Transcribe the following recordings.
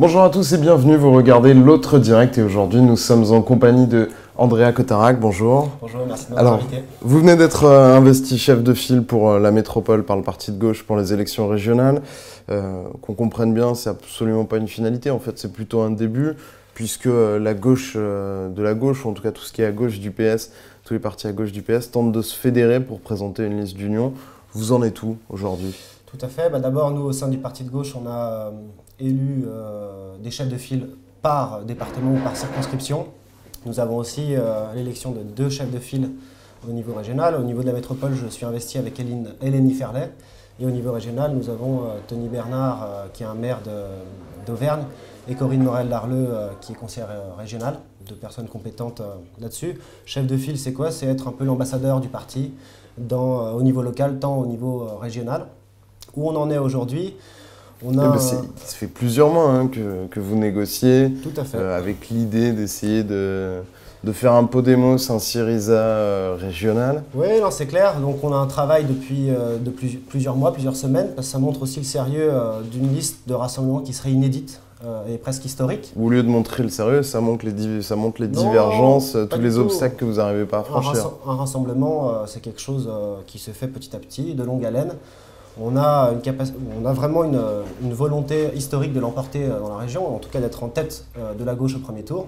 Bonjour à tous et bienvenue, vous regardez l'autre direct et aujourd'hui nous sommes en compagnie de Andrea Cotarac, bonjour. Bonjour, merci de m'avoir invité. Vous venez d'être investi chef de file pour la métropole par le parti de gauche pour les élections régionales. Qu'on comprenne bien, c'est absolument pas une finalité, en fait c'est plutôt un début puisque la gauche de la gauche, ou en tout cas tout ce qui est à gauche du PS, tous les partis à gauche du PS tentent de se fédérer pour présenter une liste d'union. Vous en êtes où aujourd'hui ? Tout à fait. D'abord, nous, au sein du parti de gauche, on a élu des chefs de file par département ou par circonscription. Nous avons aussi l'élection de 2 chefs de file au niveau régional. Au niveau de la métropole, je suis investi avec Hélénie Ferlet. Et au niveau régional, nous avons Tony Bernard, qui est un maire d'Auvergne, et Corinne Morel-Darleux, qui est conseillère régionale, 2 personnes compétentes là-dessus. Chef de file, c'est quoi? C'est être un peu l'ambassadeur du parti au niveau local, tant au niveau régional. Où on en est aujourd'hui, ça fait plusieurs mois hein, que vous négociez. Tout à fait. Avec l'idée d'essayer de faire un Podemos, un Syriza régional. Oui, c'est clair. Donc on a un travail depuis plusieurs mois, plusieurs semaines, parce que ça montre aussi le sérieux d'une liste de rassemblements qui serait inédite et presque historique. Au lieu de montrer le sérieux, ça montre les divergences, tous les obstacles que vous n'arrivez pas à franchir. Un rassemblement, c'est quelque chose qui se fait petit à petit, de longue haleine. On a vraiment une volonté historique de l'emporter dans la région, en tout cas d'être en tête de la gauche au premier tour.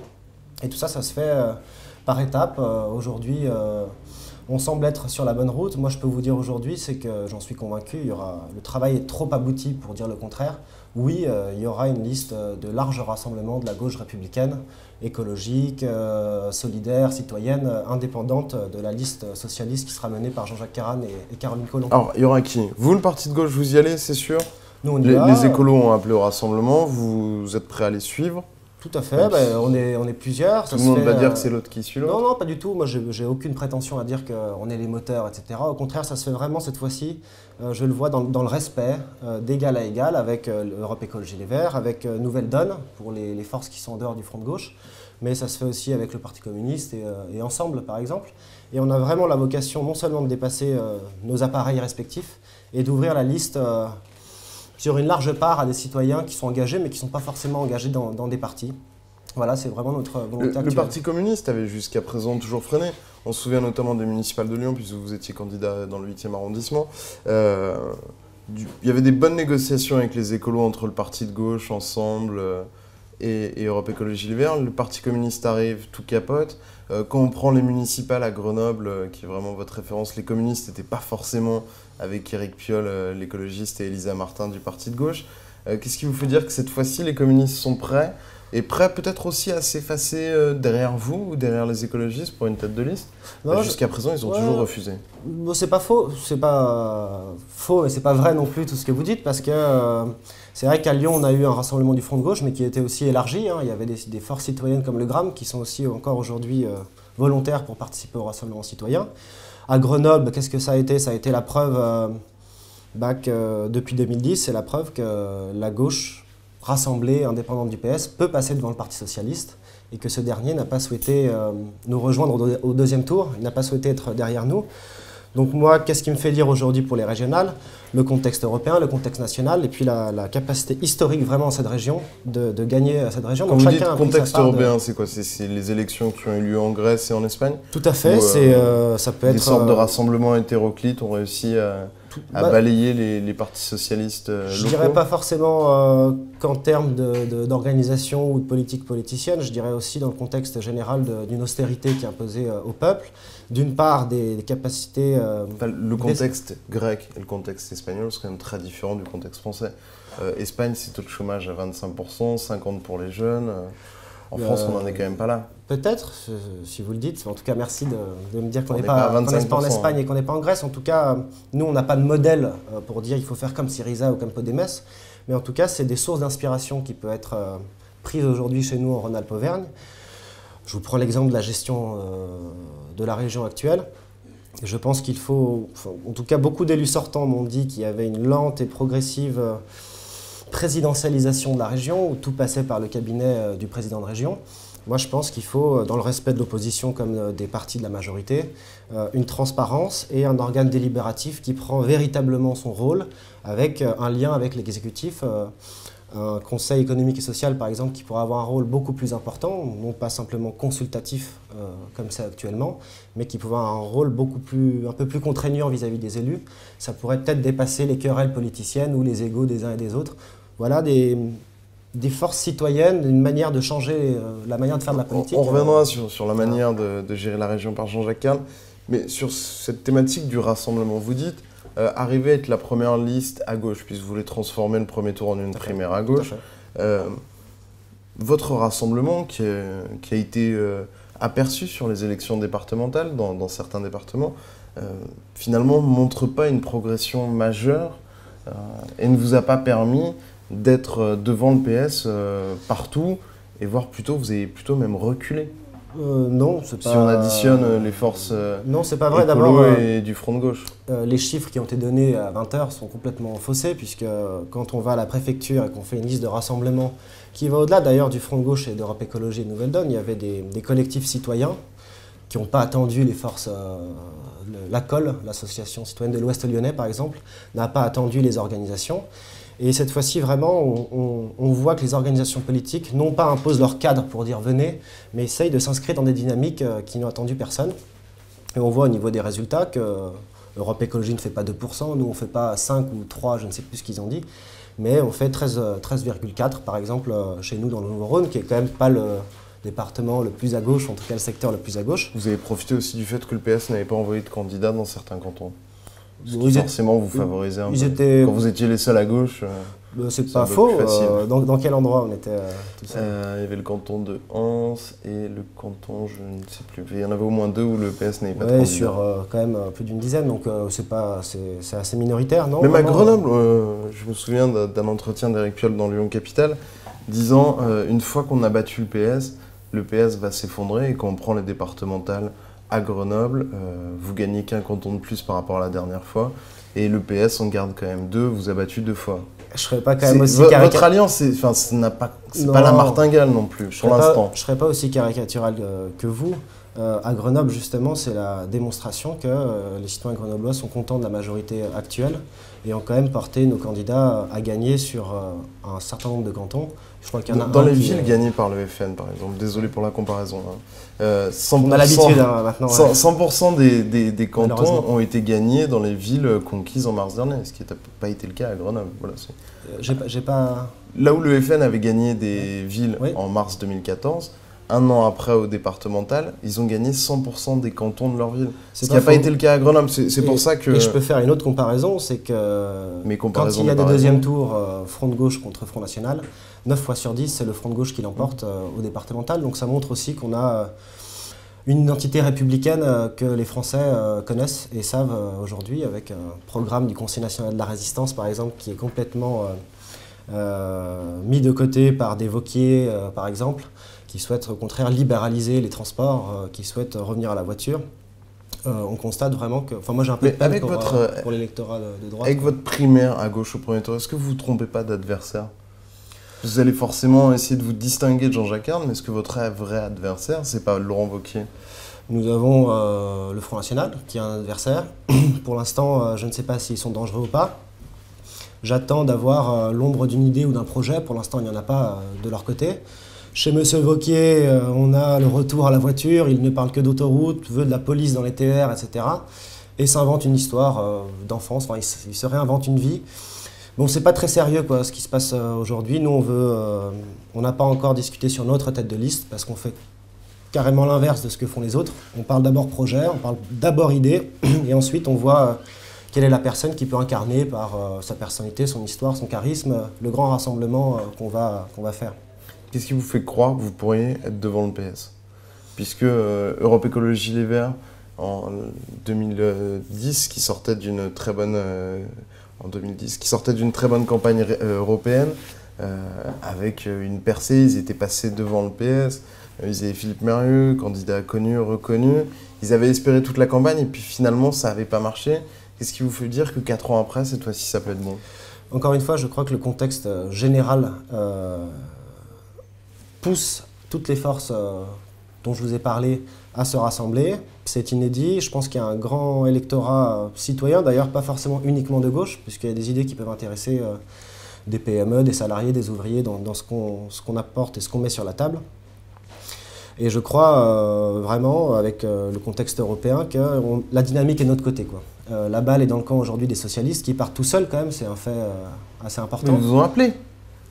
Et tout ça, ça se fait par étapes. Aujourd'hui, on semble être sur la bonne route. Moi, je peux vous dire aujourd'hui, c'est que j'en suis convaincu, le travail est trop abouti pour dire le contraire. Oui, il y aura une liste de large rassemblement de la gauche républicaine, écologique, solidaire, citoyenne, indépendante de la liste socialiste qui sera menée par Jean-Jacques Caran et Caroline Collomb. Alors, il y aura qui? Vous, le parti de gauche, vous y allez, c'est sûr? Nous, on y va. Les écolos ont appelé au rassemblement, vous êtes prêts à les suivre? Tout à fait, on est plusieurs. Tout le monde va dire que c'est l'autre qui suit l'autre? Non, pas du tout. Moi, j'ai aucune prétention à dire qu'on est les moteurs, etc. Au contraire, ça se fait vraiment cette fois-ci, je le vois dans le respect, d'égal à égal, avec l'Europe Écologie Les Verts, avec Nouvelle Donne, pour les forces qui sont en dehors du front de gauche. Mais ça se fait aussi avec le Parti communiste et Ensemble, par exemple. Et on a vraiment la vocation non seulement de dépasser nos appareils respectifs et d'ouvrir la liste sur une large part à des citoyens qui sont engagés, mais qui ne sont pas forcément engagés dans des partis. Voilà, c'est vraiment notre volonté actuelle. Le Parti communiste avait jusqu'à présent toujours freiné. On se souvient notamment des municipales de Lyon, puisque vous étiez candidat dans le 8e arrondissement. Il y avait des bonnes négociations avec les écolos entre le Parti de gauche, Ensemble et Europe Écologie Les Verts. Le Parti communiste arrive, tout capote. Quand on prend les municipales à Grenoble, qui est vraiment votre référence, les communistes n'étaient pas forcément avec Éric Piolle, l'écologiste, et Elisa Martin du Parti de gauche. Qu'est-ce qui vous fait dire que cette fois-ci, les communistes sont prêts? Et prêts peut-être aussi à s'effacer derrière vous ou derrière les écologistes pour une tête de liste? Jusqu'à présent, ils ont toujours refusé. Bon, c'est pas faux, mais c'est pas vrai non plus tout ce que vous dites, parce que c'est vrai qu'à Lyon, on a eu un rassemblement du Front de gauche, mais qui était aussi élargi. Il y avait des forces citoyennes comme le Gramme, qui sont aussi encore aujourd'hui volontaires pour participer au rassemblement citoyen. À Grenoble, qu'est-ce que ça a été? Ça a été la preuve que depuis 2010, c'est la preuve que la gauche rassemblée, indépendante du PS, peut passer devant le Parti socialiste et que ce dernier n'a pas souhaité nous rejoindre au 2e tour, il n'a pas souhaité être derrière nous. Donc moi, qu'est-ce qui me fait dire aujourd'hui pour les régionales? Le contexte européen, le contexte national et puis la capacité historique vraiment à cette région de gagner cette région. Quand vous dites contexte européen, c'est quoi? C'est les élections qui ont eu lieu en Grèce et en Espagne? Tout à fait, ça peut être... Des sortes de rassemblements hétéroclites ont réussi à balayer les partis socialistes locaux? Je dirais pas forcément qu'en termes d'organisation ou de politique politicienne, je dirais aussi dans le contexte général d'une austérité qui est imposée au peuple, d'une part des capacités... le contexte grec et le contexte espagnol sont quand même très différents du contexte français. Espagne, c'est taux de chômage à 25%, 50% pour les jeunes. En France, on n'en est quand même pas là. Peut-être, si vous le dites. En tout cas, merci de me dire qu'on n'est pas en Espagne et qu'on n'est pas en Grèce. En tout cas, nous, on n'a pas de modèle pour dire il faut faire comme Syriza ou comme Podemos. Mais en tout cas, c'est des sources d'inspiration qui peuvent être prises aujourd'hui chez nous en Rhône-Alpes-Auvergne. Je vous prends l'exemple de la gestion de la région actuelle. Je pense qu'il faut... en tout cas, beaucoup d'élus sortants m'ont dit qu'il y avait une lente et progressive présidentialisation de la région, où tout passait par le cabinet du président de région. Moi, je pense qu'il faut, dans le respect de l'opposition comme des partis de la majorité, une transparence et un organe délibératif qui prend véritablement son rôle avec un lien avec l'exécutif un conseil économique et social, par exemple, qui pourrait avoir un rôle beaucoup plus important, non pas simplement consultatif comme c'est actuellement, mais qui pourrait avoir un rôle un peu plus contraignant vis-à-vis des élus. Ça pourrait peut-être dépasser les querelles politiciennes ou les égos des uns et des autres. Voilà des forces citoyennes, une manière de changer la manière de faire de la politique. On reviendra sur la manière de gérer la région par Jean-Jacques Carle, mais sur cette thématique du rassemblement, vous dites arriver à être la première liste à gauche, puisque vous voulez transformer le premier tour en une primaire à gauche. Votre rassemblement, qui a été aperçu sur les élections départementales, dans certains départements, finalement ne montre pas une progression majeure et ne vous a pas permis d'être devant le PS partout, et voire plutôt, vous avez plutôt même reculé. Non, c'est pas... Si on additionne les forces non, c'est pas vrai. écolo D'abord, et du Front de gauche. les chiffres qui ont été donnés à 20h sont complètement faussés, puisque quand on va à la préfecture et qu'on fait une liste de rassemblement qui va au-delà d'ailleurs du Front de gauche et d'Europe Écologie et Nouvelle Donne, il y avait des collectifs citoyens qui n'ont pas attendu les forces... l'ACOL, l'Association citoyenne de l'Ouest lyonnais par exemple, n'a pas attendu les organisations. Et cette fois-ci, vraiment, on voit que les organisations politiques, non pas imposent leur cadre pour dire venez, mais essayent de s'inscrire dans des dynamiques qui n'ont attendu personne. Et on voit au niveau des résultats que Europe Écologie ne fait pas 2%, nous on ne fait pas 5 ou 3, je ne sais plus ce qu'ils ont dit, mais on fait 13,4 par exemple chez nous dans le Nouveau-Rhône, qui est quand même pas le département le plus à gauche, en tout cas le secteur le plus à gauche. Vous avez profité aussi du fait que le PS n'avait pas envoyé de candidats dans certains cantons. Ce qui Ils forcément vous favorisait un peu. Quand vous étiez les seuls à gauche, c'est pas faux. Dans quel endroit on était tout seul? il y avait le canton de Anse et le canton, je ne sais plus. Il y en avait au moins 2 où le PS n'avait pas de candidat. Sur quand même plus d'une dizaine, donc c'est assez minoritaire, non? Même à Grenoble, je me souviens d'un entretien d'Éric Piolle dans Lyon Capitale, disant une fois qu'on a battu le PS va s'effondrer, et quand on prend les départementales à Grenoble, vous gagnez qu'un canton de plus par rapport à la dernière fois, et le PS en garde quand même 2, vous a battu 2 fois. Je serais pas quand même aussi Votre alliance, c'est pas la martingale non plus, pour l'instant. Je serais pas aussi caricatural que vous. À Grenoble, justement, c'est la démonstration que les citoyens grenoblois sont contents de la majorité actuelle et ont quand même porté nos candidats à gagner sur un certain nombre de cantons. Je crois qu'il y en a dans les villes gagnées par le FN, par exemple, désolé pour la comparaison, 100%, on a l'habitude maintenant. 100% des cantons ont été gagnés dans les villes conquises en mars dernier, ce qui n'a pas été le cas à Grenoble. Voilà, j'ai pas... Là où le FN avait gagné des villes en mars 2014, un an après au départemental, ils ont gagné 100% des cantons de leur ville. Ce qui n'a pas été le cas à Grenoble. C'est pour ça que... Et je peux faire une autre comparaison, c'est que quand il y a des deuxièmes tours Front de gauche contre Front National, 9 fois sur 10, c'est le Front de gauche qui l'emporte au départemental. Donc ça montre aussi qu'on a une identité républicaine que les Français connaissent et savent aujourd'hui, avec un programme du Conseil national de la résistance, par exemple, qui est complètement mis de côté par des Wauquiez, par exemple, qui souhaitent au contraire libéraliser les transports, qui souhaitent revenir à la voiture. On constate vraiment que... Enfin, moi j'ai un peu de peine pour l'électorat de droite. Avec votre primaire à gauche au premier tour, est-ce que vous ne vous trompez pas d'adversaire? Vous allez forcément essayer de vous distinguer de Jean-Jacques Carle, mais est-ce que votre vrai adversaire, c'est pas Laurent Wauquiez? Nous avons le Front National, qui est un adversaire. Pour l'instant, je ne sais pas s'ils sont dangereux ou pas. J'attends d'avoir l'ombre d'une idée ou d'un projet. Pour l'instant, il n'y en a pas de leur côté. Chez M. Wauquiez, on a le retour à la voiture, il ne parle que d'autoroute, veut de la police dans les TER, etc. Et s'invente une histoire d'enfance, enfin, il se réinvente une vie. Bon, c'est pas très sérieux quoi, ce qui se passe aujourd'hui. Nous, on n'a pas encore discuté sur notre tête de liste, parce qu'on fait carrément l'inverse de ce que font les autres. On parle d'abord projet, on parle d'abord idée, et ensuite on voit quelle est la personne qui peut incarner par sa personnalité, son histoire, son charisme, le grand rassemblement qu'on va faire. Qu'est-ce qui vous fait croire que vous pourriez être devant le PS? Puisque Europe Écologie Les Verts, en 2010, qui sortait d'une très bonne campagne européenne, avec une percée, ils étaient passés devant le PS, ils avaient Philippe Mérieux, candidat connu, reconnu, ils avaient espéré toute la campagne et puis finalement ça n'avait pas marché. Qu'est-ce qui vous fait dire que 4 ans après, cette fois-ci, ça peut être bon? Encore une fois, je crois que le contexte général pousse toutes les forces dont je vous ai parlé à se rassembler. C'est inédit. Je pense qu'il y a un grand électorat citoyen, d'ailleurs pas forcément uniquement de gauche, puisqu'il y a des idées qui peuvent intéresser des PME, des salariés, des ouvriers dans ce qu'on apporte et ce qu'on met sur la table. Et je crois vraiment, avec le contexte européen, que la dynamique est de notre côté, quoi. La balle est dans le camp aujourd'hui des socialistes qui partent tout seuls quand même, c'est un fait assez important. Ils vous ont appelé.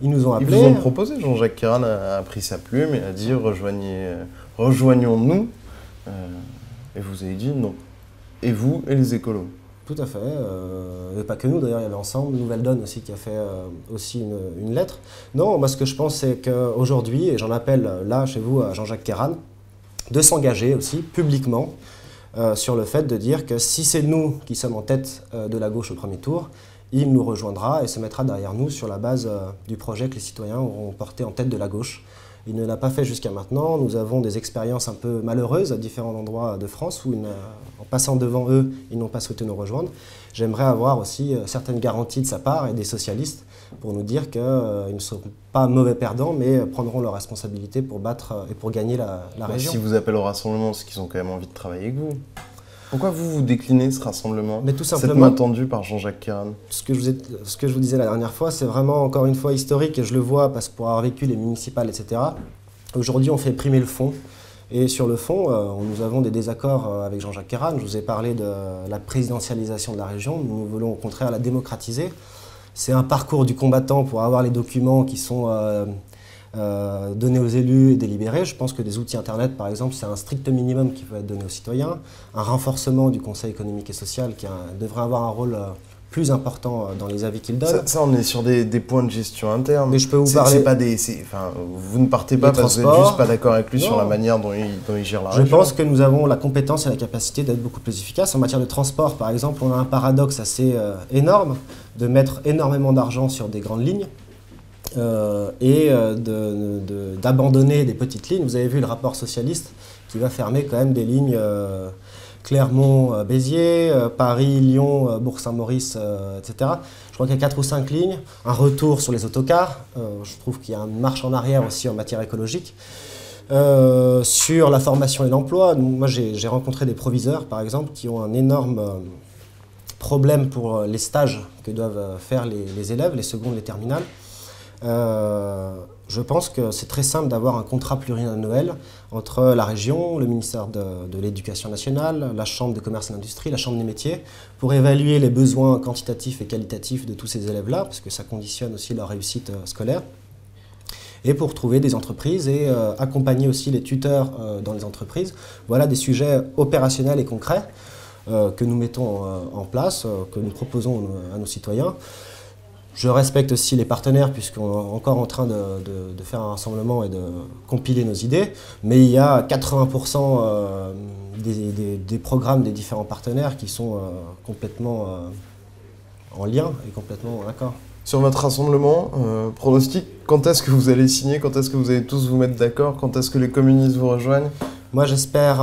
Ils nous ont appelés. Ils vous ont proposé. Jean-Jacques Queyranne a pris sa plume et a dit rejoignons-nous. Et vous avez dit non. Et vous et les écolos. Tout à fait. Et pas que nous d'ailleurs, il y avait Ensemble, Nouvelle Donne aussi qui a fait aussi une lettre. Non, moi ce que je pense c'est qu'aujourd'hui, et j'en appelle là chez vous à Jean-Jacques Queyranne, de s'engager aussi publiquement sur le fait de dire que si c'est nous qui sommes en tête de la gauche au premier tour, il nous rejoindra et se mettra derrière nous sur la base du projet que les citoyens auront porté en tête de la gauche. Il ne l'a pas fait jusqu'à maintenant. Nous avons des expériences un peu malheureuses à différents endroits de France où, en passant devant eux, ils n'ont pas souhaité nous rejoindre. J'aimerais avoir aussi certaines garanties de sa part et des socialistes pour nous dire qu'ils ne seront pas mauvais perdants, mais prendront leurs responsabilités pour battre et pour gagner la région. Si vous appelez au rassemblement, c'est qu'ils ont quand même envie de travailler avec vous. Pourquoi vous déclinez ce rassemblement? Mais tout simplement, cette main tendue par Jean-Jacques Queyranne. Ce que je vous disais la dernière fois, c'est vraiment encore une fois historique et je le vois parce que pour avoir vécu les municipales, etc. Aujourd'hui, on fait primer le fond. Et sur le fond, nous avons des désaccords avec Jean-Jacques Queyranne. Je vous ai parlé de la présidentialisation de la région. Nous voulons au contraire la démocratiser. C'est un parcours du combattant pour avoir les documents qui sont donnés aux élus et délibérés. Je pense que des outils Internet, par exemple, c'est un strict minimum qui peut être donné aux citoyens. Un renforcement du Conseil économique et social qui devrait avoir un rôle plus important dans les avis qu'il donne. Ça, on est sur des points de gestion interne. Mais je peux vous parler... vous ne partez pas parce que vous n'êtes juste pas d'accord avec lui sur la manière dont il gère la région. Je pense que nous avons la compétence et la capacité d'être beaucoup plus efficaces. En matière de transport, par exemple, on a un paradoxe assez énorme de mettre énormément d'argent sur des grandes lignes et d'abandonner des petites lignes. Vous avez vu le rapport socialiste qui va fermer quand même des lignes Clermont-Béziers, Paris, Lyon, Bourg-Saint-Maurice, etc. Je crois qu'il y a 4 ou 5 lignes. Un retour sur les autocars. Je trouve qu'il y a une marche en arrière aussi en matière écologique. Sur la formation et l'emploi, moi j'ai rencontré des proviseurs, par exemple, qui ont un énorme problème pour les stages que doivent faire les élèves, les secondes, les terminales. Je pense que c'est très simple d'avoir un contrat pluriannuel entre la région, le ministère de l'Éducation nationale, la Chambre de commerce et d'industrie, la Chambre des métiers, pour évaluer les besoins quantitatifs et qualitatifs de tous ces élèves-là, parce que ça conditionne aussi leur réussite scolaire, et pour trouver des entreprises et accompagner aussi les tuteurs dans les entreprises. Voilà des sujets opérationnels et concrets que nous mettons en place, que nous proposons à nos citoyens. Je respecte aussi les partenaires puisqu'on est encore en train de faire un rassemblement et de compiler nos idées, mais il y a 80% des programmes des différents partenaires qui sont complètement en lien et complètement en accord. Sur votre rassemblement, pronostic, quand est-ce que vous allez signer? Quand est-ce que vous allez tous vous mettre d'accord? Quand est-ce que les communistes vous rejoignent? Moi j'espère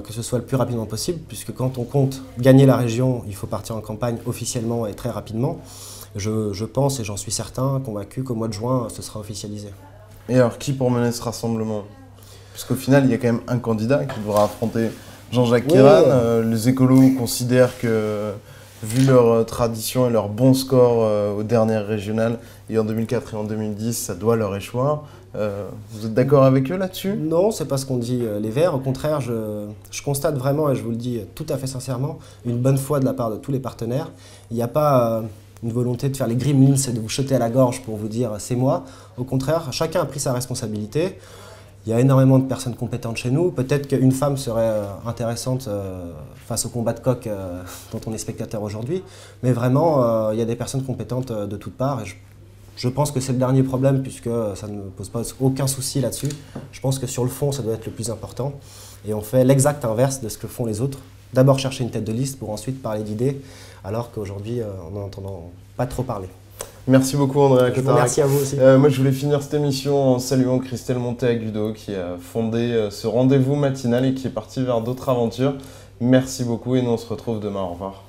que ce soit le plus rapidement possible, puisque quand on compte gagner la région, il faut partir en campagne officiellement et très rapidement. Je pense et j'en suis certain, convaincu qu'au mois de juin, ce sera officialisé. Et alors, qui pour mener ce rassemblement? Puisqu'au final, il y a quand même un candidat qui devra affronter Jean-Jacques Queyranne. Les écolos considèrent que, vu leur tradition et leur bon score aux dernières régionales, et en 2004 et en 2010, ça doit leur échoir. Vous êtes d'accord avec eux là-dessus? Non, c'est pas ce qu'ont dit les Verts. Au contraire, je constate vraiment, et je vous le dis tout à fait sincèrement, une bonne foi de la part de tous les partenaires. Il n'y a pas une volonté de faire les gremlins et de vous jeter à la gorge pour vous dire c'est moi. Au contraire, chacun a pris sa responsabilité. Il y a énormément de personnes compétentes chez nous. Peut-être qu'une femme serait intéressante face au combat de coq dont on est spectateur aujourd'hui. Mais vraiment, il y a des personnes compétentes de toutes parts. Et je pense que c'est le dernier problème puisque ça ne pose pas aucun souci là-dessus. Je pense que sur le fond, ça doit être le plus important. Et on fait l'exact inverse de ce que font les autres. D'abord chercher une tête de liste pour ensuite parler d'idées, alors qu'aujourd'hui, on n'en entend pas trop parler. Merci beaucoup Andrea Cotarac. Merci à vous aussi. Moi je voulais finir cette émission en saluant Christelle Monteagudo qui a fondé ce rendez-vous matinal et qui est parti vers d'autres aventures. Merci beaucoup et nous on se retrouve demain. Au revoir.